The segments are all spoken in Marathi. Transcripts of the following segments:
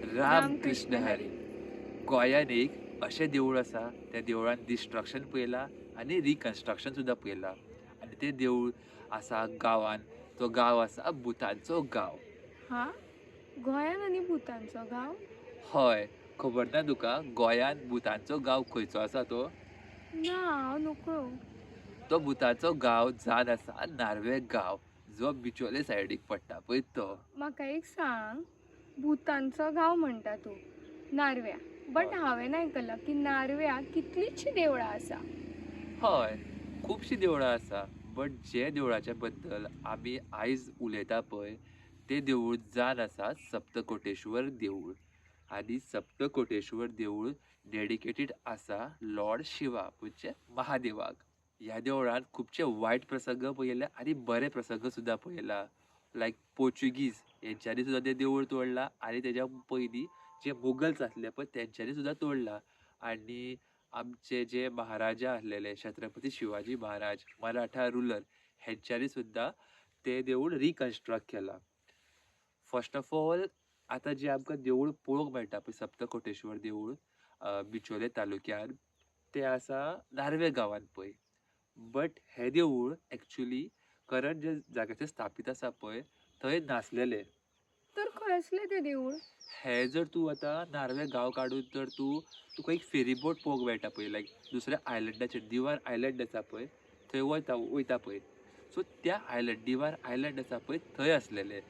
राम कृष्ण रामकृष्ण हरी. हरी. गोंयान एक अशें देवूळ आसा, त्या देवळान डिस्ट्रक्शन पयलां आनी रिकन्स्ट्रक्शन सुद्दां पयलां. आनी तें देवूळ आसा गांवान. तो गांव आसा भुतांचो गांव. हा, गोंयान आनी भुतांचो गांव? हय, खबर ना तुका गोंयान भुतांचो गांव खंयचो आसा तो? ना, हांव नकळो. तो भुतांचो गांव जावन आसा नार्वे गांव, जो बिचोले सायडीक पडटा पळय तो. म्हाका एक सांग, भुतांचो गांव म्हणटा तूं नारव्या, बट हय. हांवें आयकलां की नारव्या कितलींशीं देवळां आसा. हय, खुबशीं देवळां आसा, बट जे देवळाच्या बद्दल आमी आयज उलयता पळय, तें देवूळ जावन आसा सप्तकोटेश्वर देवूळ. आनी सप्तकोटेश्वर देवूळ डेडिकेटेड आसा लॉर्ड शिवा म्हणजे महादेवाक. ह्या देवळांत खुबशे वायट प्रसंग पयले आनी बरे प्रसंग सुद्दां पयला. लायक पोर्चुगीज हेंच्यांनी सुद्दां तें देवूळ तोडलां आनी तेज्या पयलीं जे मुगल्स आसले पळय तेंच्यांनी सुद्दां तोडलां. आनी आमचे जे महाराजा आसलेले छत्रपती शिवाजी महाराज, मराठा रुलर हेंच्यांनी सुद्दां तें देवूळ रिकन्स्ट्रक्ट केलां. फर्स्ट ऑफ ऑल आतां जें आमकां देवूळ पळोवंक मेळटा पळय सप्तकोटेश्वर देवूळ बिचोले तालुक्यान, तें आसा नार्वे गांवांत पळय. बट हें देवूळ एक्चुली करंट जे जाग्याचेर स्थापीत आसा पळय थंय नासलेलें. तर खंय आसलें तें देवूळ? हें जर तूं आतां नार्वे गांव काडून जर तुका एक फेरी बोट पळोवंक मेळटा पळय लायक दुसऱ्या आयलंडाचेर दिवार आयलंड आसा पळय थंय वयता पळय. सो त्या आयलंड दिवार आयलंड आसा पळय थंय आसलेलें.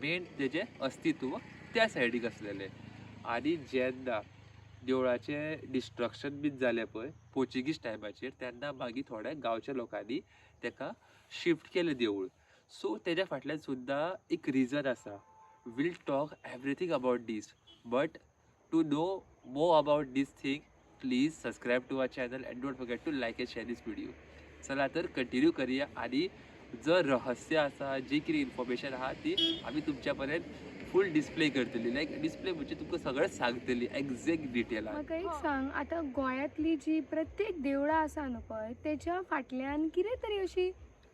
मेन तेजें अस्तित्व त्या सायडीक आसलेलें. आनी जेन्ना देवळाचें डिस्ट्रक्शन बीन जालें पळय पोर्चुगीज टायमाचेर तेन्ना मागीर थोड्या गांवच्या लोकांनी तेका शिफ्ट केलें देवूळ. सो तेज्या फाटल्यान सुद्दां एक रिजन आसा. We'll talk everything about this. But to know more about this thing, please subscribe to our channel and don't forget to like and share this video. चला तर कंटिन्यू करूया आणि जो रहस्य आसा जी कितें इन्फॉर्मेशन आहा ती आमी तुमच्या पर्यंत फूल डिस्प्ले करतली. लायक डिस्प्ले म्हणजे तुमकां सगळें सांगतली एक्झॅक्ट डिटेलान. म्हाका एक सांग, आतां गोंयांतली जी प्रत्येक देवळां आसा न्हू पळय, तेच्या फाटल्यान कितें तरी अशी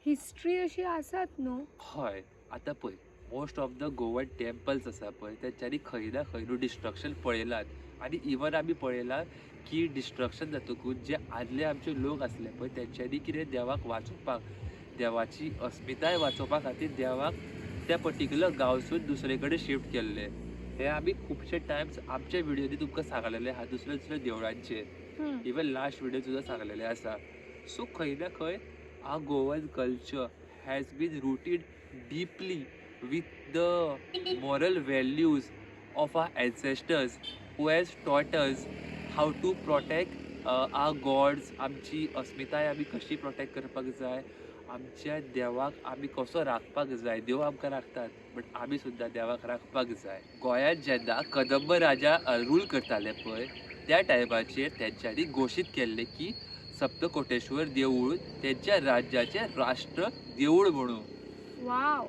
हिस्ट्री अशी आसात न्हू? हय, आतां पळय most of the Goan temples आसा पळय तेंच्यांनी खंय ना खंय न्हू डिस्ट्रक्शन पळयलात. आनी इवन आमी पळयलां की डिस्ट्रक्शन जातकूच जे आदले आमचे लोक आसले पळय तेंच्यांनी कितें देवाक वाचोवपाक, देवाची अस्मिताय वाचोवपा खातीर देवाक त्या पर्टिक्युलर गांवसून दुसरे कडेन शिफ्ट केल्ले. हे आमी खुबशे टायम्स आमच्या व्हिडियोनी तुमकां सांगलेले आहा दुसऱ्या दुसऱ्या देवळांचेर. हं. इवन लास्ट व्हिडियो सुद्दां सांगलेले आसा. सो खंय ना खंय our Goan culture has been rooted deeply with the moral values of our ancestors who has taught us how to protect our gods. आमची अस्मिताय आमी कशी प्रोटेक्ट करपाक जाय, आमच्या देवाक आमी कसो राखपाक जाय. देव आमकां राखतात बट आमी सुद्दां देवाक राखपाक जाय. गोंयांत जेन्ना कदंब राजा रूल करताले पळय त्या टायमाचेर तेंच्यांनी घोशीत केल्लें की सप्तकोटेश्वर देवूळ त्यांच्या राज्याचे राष्ट्र देवूळ म्हणून. वाव.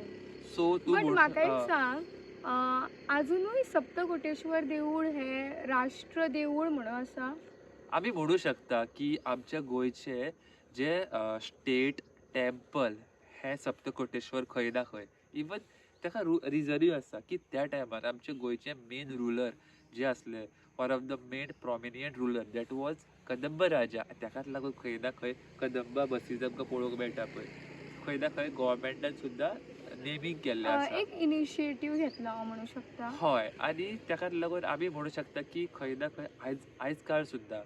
सो तू बट म्हाका एक सांग, अजुनूय सप्तकोटेश्वर देवूळ हे राष्ट्र देवूळ म्हणून आसा? आम्ही म्हणू शकता की आमच्या गोंयचे जे स्टेट टेम्पल हे सप्तकोटेश्वर खंय ना खंय. इवन ताका रिजनूय आसा की त्या टायमार आमचे गोंयचे मेन रुलर जे असले one of the main prominent ruler that was Kadamba राजा. ताकाच लागून खंय ना खंय कदंबा बसीज आमकां पळोवंक मेळटा पळय खंय ना खंय गोवोरमेंटान सुद्दां नेमींग केल्लें आसा. एक इनिशिएटीव घेतला हांव म्हणू शकता. हय, आनी ताकाच लागून आमी म्हणू शकता की खंय ना खंय आयज काळ सुद्दां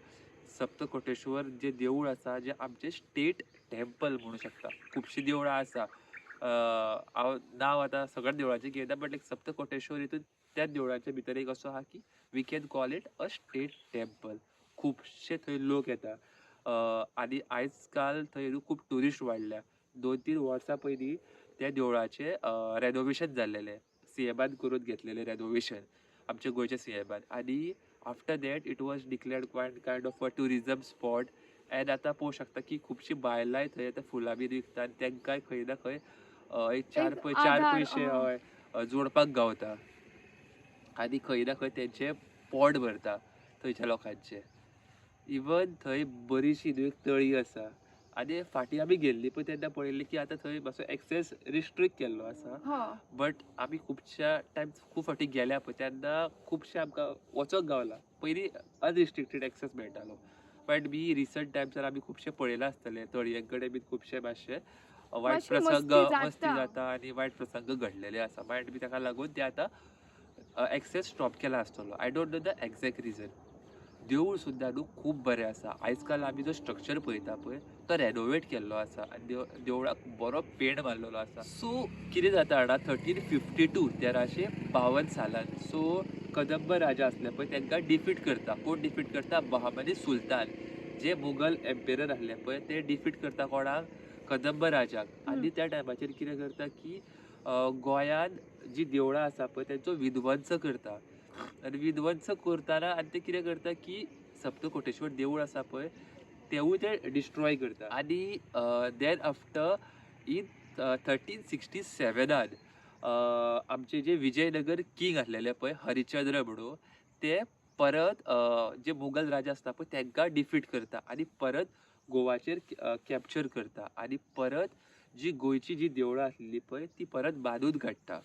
सप्तकोटेश्वर जे देवूळ आसा जे आमचे स्टेट टेम्पल म्हणू शकता. खुबशीं देवळां आसा. हांव नांव आतां सगळ्या देवळांचें घेयना बट एक सप्तकोटेश्वर हितून त्या देवळाच्या भितर एक असो आहा की we can call it a state temple. खुबशे थंय लोक येता. आनी आयज काल थंय खूब ट्युरिस्ट वाडल्या. 2-3 वर्सां पयलीं त्या देवळाचें रेनोवेशन जाल्लेलें. सीएमान करून घेतलेलें रेनोवेशन आमच्या गोंयच्या सीएमान. आनी after that it was declared kind of a tourism spot. End आतां पळोवंक शकता की खुबशीं बायलांय थंय आतां फुलां बीन विकता आनी तेंकांय खंय ना खंय एक चार आधार. पयशे जोडपाक गावता. आनी खंय ना खंय तेंचें पोट भरता थंयच्या लोकांचें. इवन थंय बरीशीं न्हू एक तळी आसा आनी फाटीं आमी गेल्ली पळय तेन्ना पळयल्ली की आतां थंय मातसो एक्सेस रिस्ट्रिक्ट केल्लो आसा. हो बट आमी खुबश्या टायम खूब फावटी गेल्या पळय तेन्ना खुबशे आमकां वचोंक गावला. पयलीं अनरिस्ट्रिक्टेड एक्सेस मेळटालो. बट बी रिसंट टायम्सार आमी खुबशे पळयलां आसतलें तळयें कडेन बीन खुबशे मातशे वायट मातशी प्रसंग मस्ती मस्ती जाता. जाता आनी वायट प्रसंग घडलेले आसा. बट बी ताका लागून ते आतां एक्सेस स्टॉप केला आसतलो. I don't know the exact reason. देवूळ सुद्दां न्हू खूब बरें आसा. आयज काल आमी जो स्ट्रक्चर पळयता पळय तो रेनोवेट केल्लो आसा आनी देवळाक बरो पेंट मारलेलो आसा. सो कितें जाता जाणा 1352 1352 सालान सो कदंब राजा आसले पळय तांकां डिफीट करता. कोण डिफीट करता? बहामनी सुलतान. जे मुघल एम्पेरर आहले पळय ते डिफीट करता कोणाक? कदंब राजाक. आनी त्या टायमाचेर कितें करता की गोंयान जी देवळां आसा पळय तेंचो विध्वंस करता. आनी विध्वंस करतना आनी ते कितें करता की सप्तकोटेश्वर देवूळ आसा पळय तेवूय ते डिस्ट्रॉय करता. आनी देन आफ्टर इन 1367 आमचे जे विजयनगर किंग आसलेले पळय हरिश्चंद्र म्हणून ते परत जे मुघल राजा आसता पळय तांकां डिफीट करता आनी परत गोवाचेर कॅप्चर करता आनी परत जी गोंयची जी देवळां आसलेली पळय ती परत बांदून काडटा.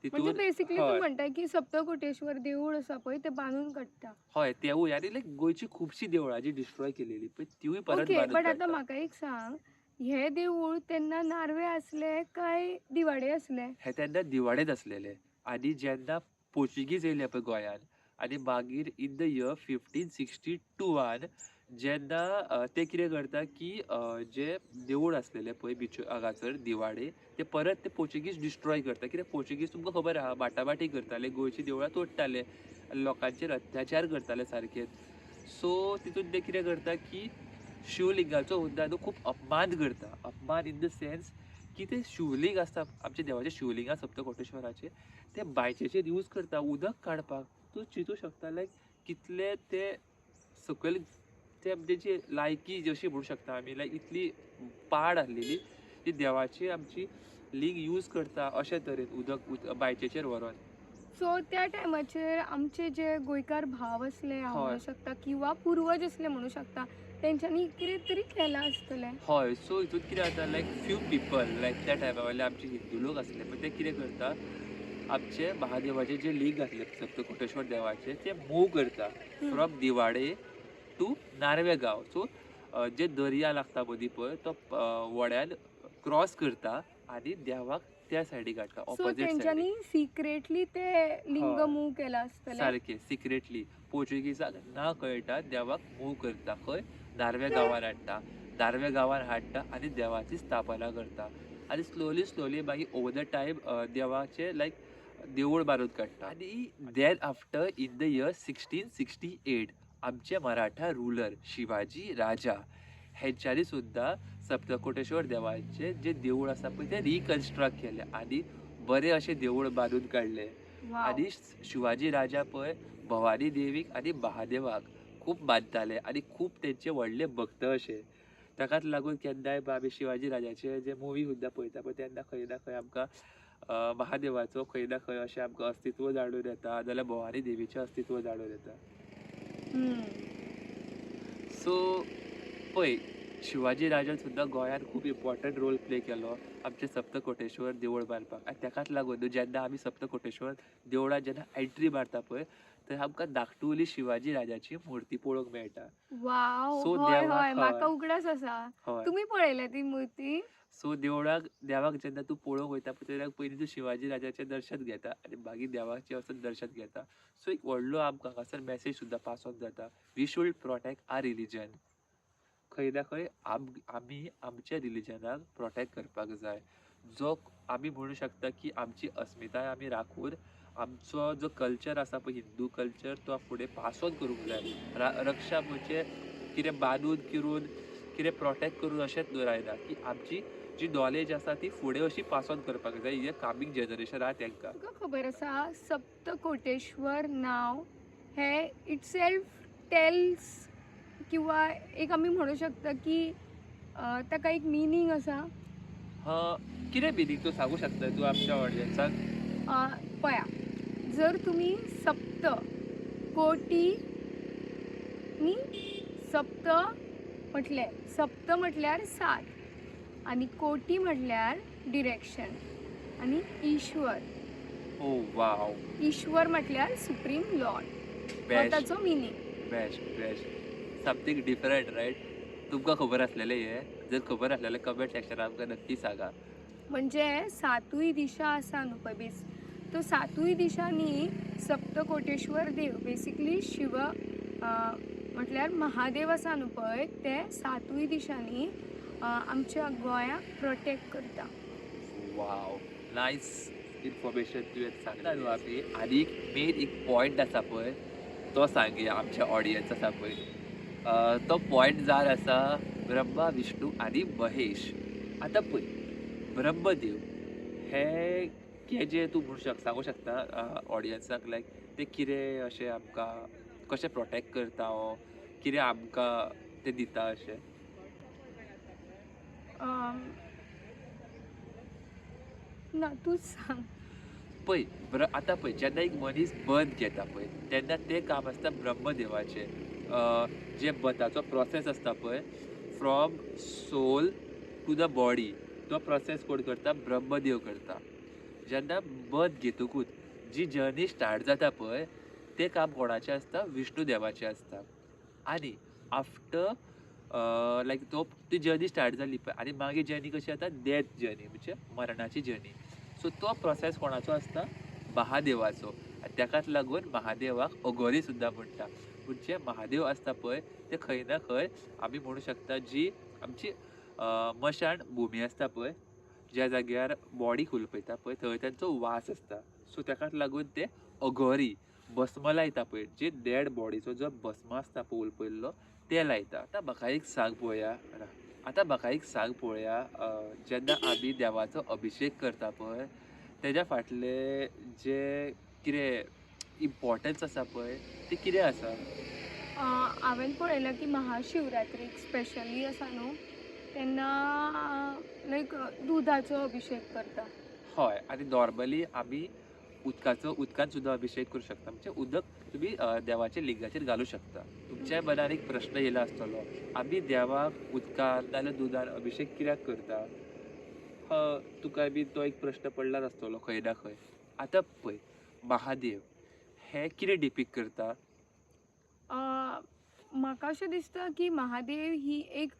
म्हणजे तितून बेसिकली तू हय म्हणताय की सप्तकोटेश्वर देऊळ आसा पळय ते बांदून काडटा. हय तेवूय आनी लायक गोंयची खुबशी देवळां जी डिस्ट्रॉय केलेली पळय तिवूय परत ओके बांदून बट आतां काडटा. म्हाका एक सांग, हे देऊळ तेन्ना नार्वे असले काय दिवाडे असले? हे तेन्ना दिवाडेत आसलेले आनी जेन्ना पोर्चुगीज येयले पळय गोंयान आनी मागीर इन द इयर 1562 जेन्ना ते कितें करता की जे देवूळ आसलेले पळय हांगासर दिवाडे ते परत ते पोर्चुगीज डिस्ट्रॉय करता. कित्याक पोर्चुगीज तुमकां खबर आहा बाटाबाटी करताले, गोंयची देवळां तोडटाले, लोकांचेर अत्याचार करताले सारकेच. सो तितून ते कितें करता की शिवलिंगाचो सुद्दां न्हू खूब अपमान करता. अपमान इन द सेन्स की ते शिवलिंग आसता आमचे देवाचे शिवलिंग आसा सप्तकोटेश्वराचे ते बायचेचेर यूज करता उदक काडपाक. तूं चिंतूं शकता लायक कितले ते सकयल ते तेची लायकी जशी म्हणूं शकता आमी लायक इतली पाड आहलेली ती देवाची आमची लिंग यूज करता अशे तरेन उदक बायचेचेर व्हरोन. सो त्या टायमाचेर आमचे जे गोंयकार भाव असले हांव हय. म्हणू शकता किंवा पुर्वज असले म्हणू शकता तेंच्यांनी कितें तरी केलां आसतलें. हय सो हितून कितें जाता लायक फ्यू पिपल लायक त्या टायमा वयले आमचे हिंदू लोक आसले पळय ते कितें करता आमचे महादेवाचे जे लिंग आसले सप्तकोटेश्वर देवाचे ते मूव करता फ्रॉम दिवाडे टू नार्वे गांव. सो जे दर्या लागता मदीं पळय तो व्हड्यान क्रॉस करता आनी देवाक त्या सायडीक हाडटा सो ऑपोजीट सायडीक. तेंच्यांनी सिक्रेटली ते लिंग हय. मूव केलां आसतलें. सारकें सिक्रेटली पोर्चुगीजाक ना कळटा देवाक मूव करता खंय नार्वे गांवान हाडटा. नार्वे गांवान हाडटा आनी देवाची स्थापना करता आनी स्लोली मागीर ओवर द टायम देवाचे लायक देवूळ बांदून काडटा. आनी then after in the year 1668 आमचे मराठा रुलर शिवाजी राजा हेंच्यांनी सुद्दां सप्तकोटेश्वर देवाचे जे देवूळ आसा पळय ते रिकन्स्ट्रक्ट केले आनी बरे अशे देवूळ बांदून काडले. वाव. आनी शिवाजी राजा पळय भवानी देवीक आनी महादेवाक खूब मानताले आनी खूब तेंचे व्हडले भक्त अशे. ताकाच लागून केन्नाय आमी शिवाजी राजाचे जे मुवी सुद्दां पळयता पळय तेन्ना खंय ना खंय आमकां महादेवाचो खंय ना खंय अशें आमकां अस्तित्व जाणून येता जाल्यार भवानी देवीचें अस्तित्व जाणून येता. सो पळय शिवाजी राजान सुद्दां गोंयान खूब इम्पॉर्टंट रोल प्ले केलो आमचे सप्तकोटेश्वर देवूळ बांदपाक आनी ताकाच लागून न्हू जेन्ना आमी सप्तकोटेश्वर देवळान जेन्ना एंट्री मारता पळय थंय आमकां धाकटुली शिवाजी राजाची मुर्ती पळोवंक मेळटा. वाव. सो हय देवाक हय म्हाका हय. उगडास आसा. हय तुम्ही पळयल्या ती मुर्ती? सो देवाक जेन्ना तूं पळोवंक वयता पळय तेन्ना पयलीं तूं शिवाजी राजाचें दर्शन घेता आनी मागीर देवाचें वचून दर्शन घेता. सो एक व्हडलो आमकां हांगासर मॅसेज सुद्दां पास ऑन जाता. We should protect our religion. खंय ना खंय आमी आमच्या रिलीजनाक प्रोटेक्ट करपाक जाय. जो आमी म्हणूं शकता की आमची अस्मिताय आमी राखून आमचो जो कल्चर आसा पळय हिंदू कल्चर तो फुडें पास ऑन करूंक जाय. रक्षा म्हणजे कितें बांदून किरून कितें प्रोटेक्ट करून अशेंच दवरायना की आमची जी नॉलेज आसा ती फुडें अशी पास ऑन करपाक जाय हे कामींग जनरेशन आहा तांकां. तुका खबर आसा सप्तकोटेश्वर नाव हे इटसेल्फ टेल्स किंवा एक आमी म्हणू शकता की ताका एक मिनींग आसा. कितें मिनींग तूं सांगू शकता तूं आमच्या ऑडियन्साक? पळया जर तुमी सप्त कोटी न्ही सप्त म्हटले सप्त म्हटल्यार 7 आणि कोटी म्हटल्यार डिरेक्शन आणि ईश्वर ओ वाव, ईश्वर म्हटल्यार सुप्रीम लॉर्ड हो बेस्ट ताचो meaning. Best best, something different right. तुमकां खबर असलेलें हे? जर खबर असलेलें कमेंट सेक्शनात आमकां नक्की सांगा. म्हणजे 7य दिशा आसा न्हू पळय तो 7य दिशांनी सप्तकोटेश्वर देव बेसिकली शिव म्हटल्यार महादेव आसा न्हू पळय ते 7य दिशांनी आमच्या गोंयाक प्रोटेक्ट करता. वाव, नाईस इन्फॉर्मेशन तुवें सांगला न्हू आमी. आनी एक मेन एक पॉयंट आसा पळय तो सांगया आमच्या ऑडियन्स आसा पळय. तो पॉयंट जार आसा ब्रह्मा विष्णू आनी महेश. आतां पळय, ब्रह्मदेव हे जे तूं सांगू शकता ऑडियन्साक, लायक ते कितें अशें आमकां कशें प्रोटेक्ट करता वो कितें आमकां ते दिता अशें? ना तूंच सांग. पळय आतां पळय, जेन्ना एक मनीस बर्थ घेता पळय तेन्ना तें काम आसता ब्रह्मदेवाचें. जे बर्थाचो प्रोसेस आसता पळय from soul to the body, तो प्रोसेस कोण करता? ब्रह्मदेव करता. जेन्ना बर्थ घेतकूच जी जर्नी स्टार्ट जाता पळय तें काम कोणाचें आसता? विष्णू देवाचें आसता. आनी आफ्टर लायक ती जर्नी स्टार्ट जाली पळय आनी मागीर जर्नी कशी जाता? डेथ जर्नी म्हणजे मरणाची जर्नी. सो तो प्रोसेस कोणाचो आसता? महादेवाचो. आनी तेकाच लागून महादेवाक अघोरी सुद्दां म्हणटा. म्हणजे महादेव आसता पळय ते खंय ना खंय आमी म्हणू शकता जी आमची मशाण भुमी आसता पळय, ज्या जाग्यार बॉडी खुलपयता पळय थंय तांचो वास आसता. सो तेकाच लागून ते अघोरी भस्म लायता पळय, जे डेड बॉडीचो जो भस्म आसता उलपयल्लो ते लायता. आतां म्हाका एक सांग पळोवया, जेन्ना आमी देवाचो अभिशेक करता पळय तेज्या फाटले जे कितें इम्पॉर्टन्स आसा पळय ते कितें आसा? हांवें पळयलां की महाशिवरात्रीक स्पेशली आसा न्हू तेन्ना लायक दुदाचो अभिशेक करता. हय, आनी नॉर्मली आमी उदकान सुद्दां अभिशेक करूं शकता. म्हणजे उदक तुमी देवाच्या लिंगाचेर घालूं शकता. तुमच्या मनान एक प्रश्न येयलो आसतलो, आमी देवाक उदकान नाल्यार दुदान अभिशेक कित्याक करता? तुका बी तो एक प्रश्न पडलाच आसतलो खंय ना खंय. आतां पळय, महादेव हे कितें डिपिक्ट करता? म्हाका अशें दिसता की महादेव ही एक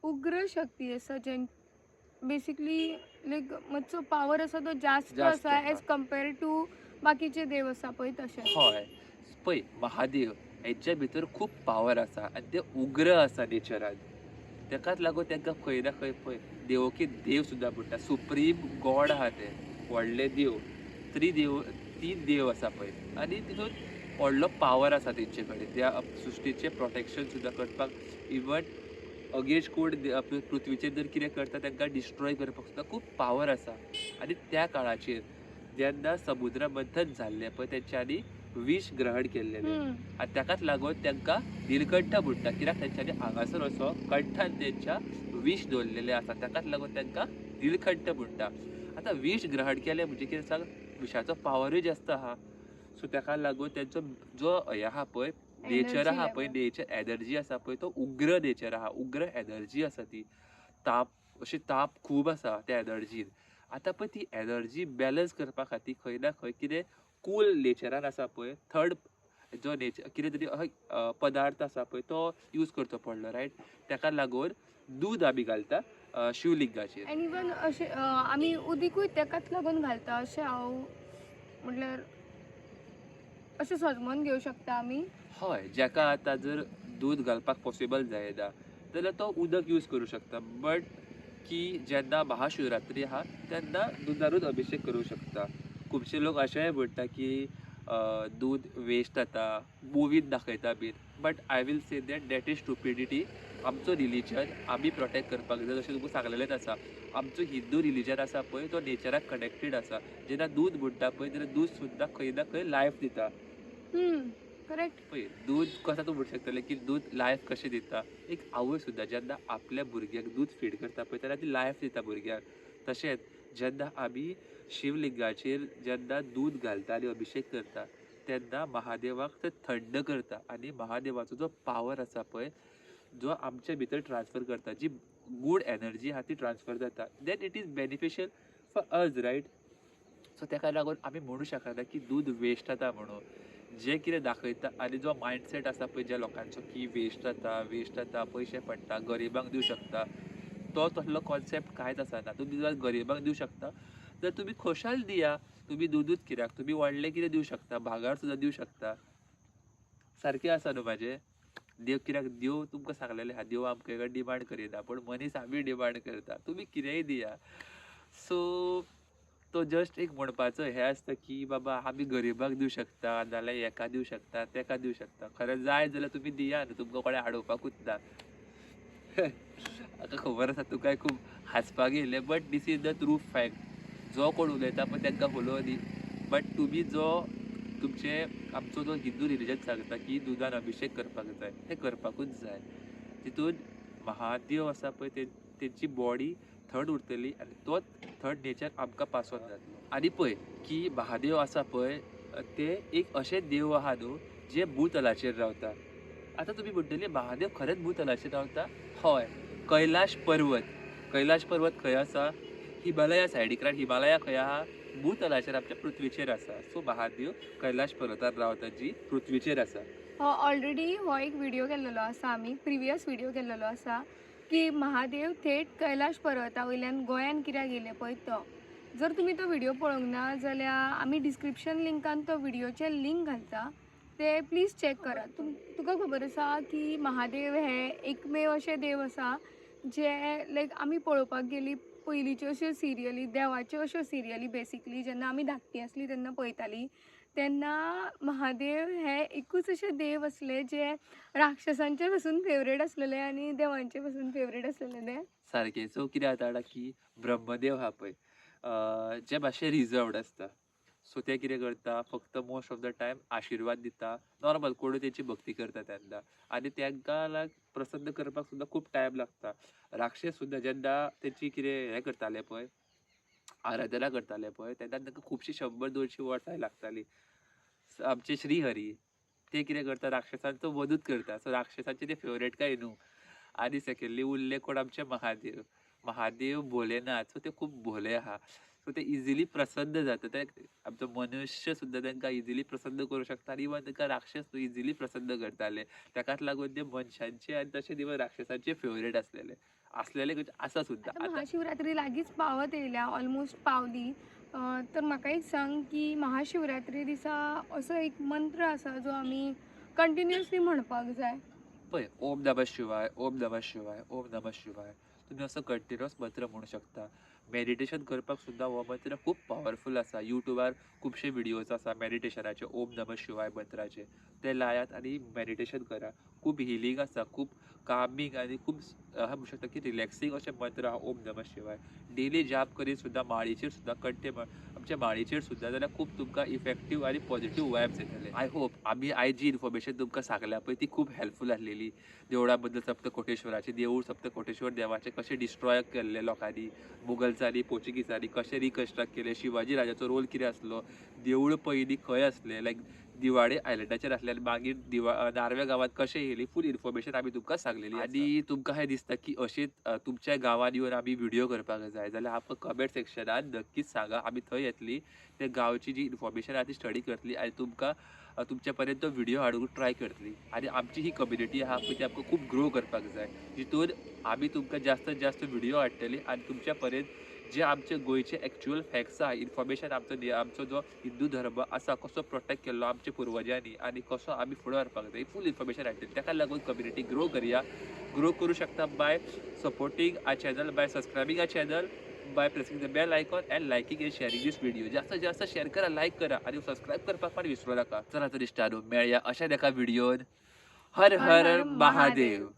उग्र शक्ती आसा जें बेसिकली लायक मातसो पावर आसा तो जास्त जास्त, आसा हा. एज कम्पेअर टू बाकीचे देव आसा पळय तशें. हय, पळय महादेव हेंच्या भितर खूब पावर आसा आनी ते उग्र आसा नेचरान. तेकाच लागून तांकां खंय ना खंय पळय देवोकी देव सुद्दां म्हणटा. सुप्रीम गॉड आहा ते व्हडले देव. तीन देव आसा पळय आनी तितून व्हडलो पावर आसा तेंचे कडेन त्या सृश्टीचें प्रोटेक्शन सुद्दां करपाक. इवन अगेन्स्ट कोण पृथ्वीचेर जर कितें करता तांकां डिस्ट्रॉय करपाक सुद्दां खूब पावर आसा. आनी त्या काळाचेर जेन्ना समुद्र मंथन जाल्लें पळय तेंच्यांनी विश ग्रहण केल्लेलें आनी ताकाच लागून तांकां नीलकंठ म्हणटा. कित्याक तेंच्यांनी हांगासर असो कंठान तेंच्या विश दवरलेलें आसा, ताकाच लागून तांकां नीलकंठ म्हणटा. आतां विश ग्रहण केलें म्हणजे कितें सांग? विशाचो पावरूय जास्त आहा. सो ताका लागून तेंचो जो हें आहा पळय नेचर आहा पळय, नेचर एनर्जी आसा पळय तो उग्र नेचर आहा, उग्र एनर्जी आसा ती. ताप खूब आसा त्या एनर्जीन. आतां पळय ती एनर्जी बॅलन्स करपा खातीर खंय ना खंय कितें कूल नेचरान आसा पळय थर्ड जो नेचर कितें तरी पदार्थ आसा पळय तो यूज करचो पडलो रायट. ताका लागून दूद आमी घालता शिवलिंगाचेर. एंड इवन अशें आमी उदीकूय तेकाच लागून घालता अशें हांव म्हटल्यार अशें सजमोन घेवं शकता आमी. हय, जाका आतां जर दूद घालपाक पॉसिबल जायना जाल्यार तो उदक यूज करूं शकता. बट की जेन्ना महाशिवरात्री आहा तेन्ना दुदारूच अभिशेक करूं शकता. खुबशे लोक अशेंय म्हणटा की दूद वेस्ट जाता, मुवीन दाखयता बीन. But I will say that is stupidity. आमचो रिलीजन आमी प्रोटेक्ट करपाक जाय. जशें तुमकां सांगलेलेंच आसा, आमचो हिंदू रिलीजन आसा पळय तो नेचराक कनेक्टेड आसा. जेन्ना दूद म्हणटा पळय तेन्ना दूद सुद्दां खंय ना खंय लायफ दिता. करेक्ट. पळय दूद कसा तूं म्हणू शकतलें की दूद लायफ कशें दिता? एक आवय सुद्दां जेन्ना आपल्या भुरग्याक दूद फीड करता पळय तेन्ना ती लायफ दिता भुरग्याक. तशेंच जेन्ना आमी शिवलिंगाचेर जेन्ना दूद घालता आनी अभिशेक करता तेन्ना महादेवाक ते थंड करता. आनी महादेवाचो जो पावर आसा पळय जो आमच्या भितर ट्रान्सफर करता, जी गूड एनर्जी आहा ती ट्रान्सफर जाता, then it is beneficial for us, right? So ताका लागून आमी म्हणू शकना की दूध वेस्ट जाता म्हणून. जे कितें दाखयता आनी जो मायंडसेट आसा पळय ज्या लोकांचो की वेस्ट जाता, पयशे पडटा, गरिबांक दिवं शकता, तो तसलो कॉन्सेप्ट कांयच आसना. तुमी जर गरिबांक दिवं शकता तर तुमी खोशाल दिया. तुमी दूदूच कित्याक, तुमी व्हडलें कितें दिवं शकता, भागार सुद्दां दिवं शकता. सारकें आसा न्हू म्हाजें? देव कित्याक, देव तुमकां सांगलेलें आहा, देव आमचे कडे डिमांड करिना, पण मनीस आमी डिमांड करता. तुमी कितेंय दिया. सो तो जस्ट एक म्हणपाचो हें आसता की बाबा आमी गरिबाक दिवं शकता, नाल्यार हेका दिवं शकता, तेका दिवं शकता. खरें जाय जाल्यार तुमी दिया न्हू, तुमकां कोणें आडोवपाकूच ना. म्हाका खबर आसा तुकाय खूब हांसपाक येयलें, but this is the true fact. जो कोण उलयता पळय तांकां फॉलो दी, बट तुमी जो तुमचे आमचो जो हिंदू रिलीजन सांगता की दुदान अभिशेक करपाक जाय, तें करपाकूच जाय. तितून महादेव आसा पळय तेंची बॉडी थंड उरतली आनी तोच थंड नेचर आमकां पास ऑन जातलो. आनी पळय की महादेव आसा पळय, ते एक अशें देव आहा न्हू जे भूतलाचेर रावता. आतां तुमी म्हणटली महादेव खरेंच भूतलाचेर रावता? हय. कैलाश पर्वत खंय आसा? हिमालया सायडीक. कारण हिमालया खंय आहा? भूतलाचेर, आमच्या पृथ्वीचेर आसा. सो महादेव कैलाश पर्वतार रावता, जी पृथ्वीचेर आसा. ऑलरेडी हो एक व्हिडिओ केल्लो आसा, आमी प्रिवियस व्हिडिओ केल्लो आसा की महादेव थेट कैलाश पर्वता वयल्यान गोंयान कित्याक येयले पळय तो. जर तुमी तो व्हिडिओ पळोवंक ना जाल्यार आमी डिस्क्रिप्शन लिंकान तो व्हिडिओचे लिंक घालता, ते प्लीज चॅक करा. तुका खबर आसा की महादेव हे एकमेव अशे देव आसा जे लायक आमी पळोवपाक गेली पयलींच्यो अश्यो सिरियली, देवाच्यो अश्यो सिरियली बेसिकली जेन्ना आमी धाकटीं आसलीं तेन्ना पळयतालीं, तेन्ना महादेव हे एकूच अशे देव असले जे राक्षसांचे पासून फेवरेट असलेले आनी देवांचे पासून फेवरेट असलेले ते. सारकें. सो कितें जाता जाणा की ब्रह्मदेव आहा पळय, जे मातशे रिजर्वड आसता. सो ते कितें करता, फक्त मोस्ट ऑफ द टायम आशिर्वाद दिता. नॉर्मल कोणूय तेंची भक्ती करता तेन्ना, आनी तांकां लायक प्रसन्न करपाक सुद्दां खूब टायम लागता. राक्षस सुद्दां जेन्ना तेंची कितें हें करताले पळय, आराधना करताले पळय, तेन्ना तांकां खुबशीं 100-200 वर्सां लागतालीं. आमचे श्रीहरी ते कितें करता, राक्षसांचो वधूच करता. सो राक्षसांचे ते फेवरेट काय न्हू. आनी सेकंडली उरले कोण, आमचे महादेव. महादेव भोलेनाथ. सो ते खूब भोले आहा. सो ते इजिली प्रसन्न जाता. ते आमचो मनुष्य सुद्दां तांकां इजिली प्रसन्न करूं शकता, आनी इवन तांकां राक्षस इजिली प्रसन्न करताले. ताकाच लागून ते मनशांचे आनी तशेंच इवन राक्षसांचे फेवरेट आसलेले आसा सुद्दां. आता आतां महाशिवरात्री लागींच पावत येयल्या, ऑलमोस्ट पावली. तर म्हाका एक सांग की महाशिवरात्री दिसा असो एक मंत्र आसा जो आमी कंटिन्युअसली म्हणपाक जाय. पळय, ओम नमः शिवाय, ओम नमः शिवाय, ओम नमः शिवाय. तुमी असो कंटिन्युअस मंत्र म्हणू शकता. मेडिटेशन करपाक सुद्दां हो मंत्र खूब पॉवरफूल आसा. युट्यूबार खुबशे व्हिडिओज आसा मेडिटेशनाचे, ओम नमः शिवाय मंत्राचे. ते लायात आनी मेडिटेशन करा. खूब हिलींग आसा, खूब कामींग आनी खूब म्हणू शकता की रिलॅक्सींग अशें मंत्र आहा ओम नमः शिवाय. डेली जाप करीत सुद्दां माळीचेर सुद्दां आमच्या माळीचेर सुद्दां जाल्यार खूब तुमकां इफेक्टीव आनी पॉझिटीव वायब्स येतले. आय होप आमी आयज जी इन्फॉर्मेशन तुमकां सांगल्या पळय ती खूब हेल्पफूल आसलेली. देवळा बद्दल, सप्तकोटेश्वराचे देवूळ, सप्तकोटेश्वर देवाचे कशें डिस्ट्रॉय केल्ले लोकांनी, मुगल्सांनी, पोर्चुगीजांनी कशें रिकन्स्ट्रक्ट केलें, शिवाजी राजाचो रोल कितें आसलो, देवूळ पयलीं खंय आसलें, लायक दिवाडे आयलँडाचेर आसले आनी मागीर नार्वे गांवांत कशें येयली, फूल इन्फॉर्मेशन आमी तुमकां सांगलेली. आनी तुमकां हें दिसता की अशेंच तुमच्या गांवांत येवन आमी व्हिडिओ करपाक जाय जाल्यार आमकां कमेंट सेक्शनान नक्कीच सांगा. आमी थंय येतली, ते गांवची जी इन्फॉर्मेशन आहा ती स्टडी करतली आनी तुमकां तुमचे पर्यंत तो व्हिडिओ हाडूंक ट्राय करतली. आनी आमची ही कम्युनिटी आहा पळय ती आमकां खूब ग्रो करपाक जाय, जितून आमी तुमकां जास्तीत जास्त व्हिडिओ हाडटली आनी तुमच्या पर्यंत जे आमचे गोंयचे एक्चुअल फॅक्ट्स आहा, इन्फॉर्मेशन आमचो जो हिंदू धर्म आसा कसो प्रोटेक्ट केल्लो आमच्या पुर्वजांनी आनी कसो आमी फुडें व्हरपाक जाय, फूल इन्फॉर्मेशन हाडटली. ताका लागून कम्युनिटी ग्रो करया. ग्रो करूं शकता by supporting our channel, by subscribing our channel, by pressing the bell icon and liking and sharing this video. जास्तीत जास्त शेअर करा, लाईक करा आणि सबस्क्राईब करपाक पण विसरू नका. चला तर इष्टानो, मेळया अशा एका व्हिडिओन. हर हर महादेव.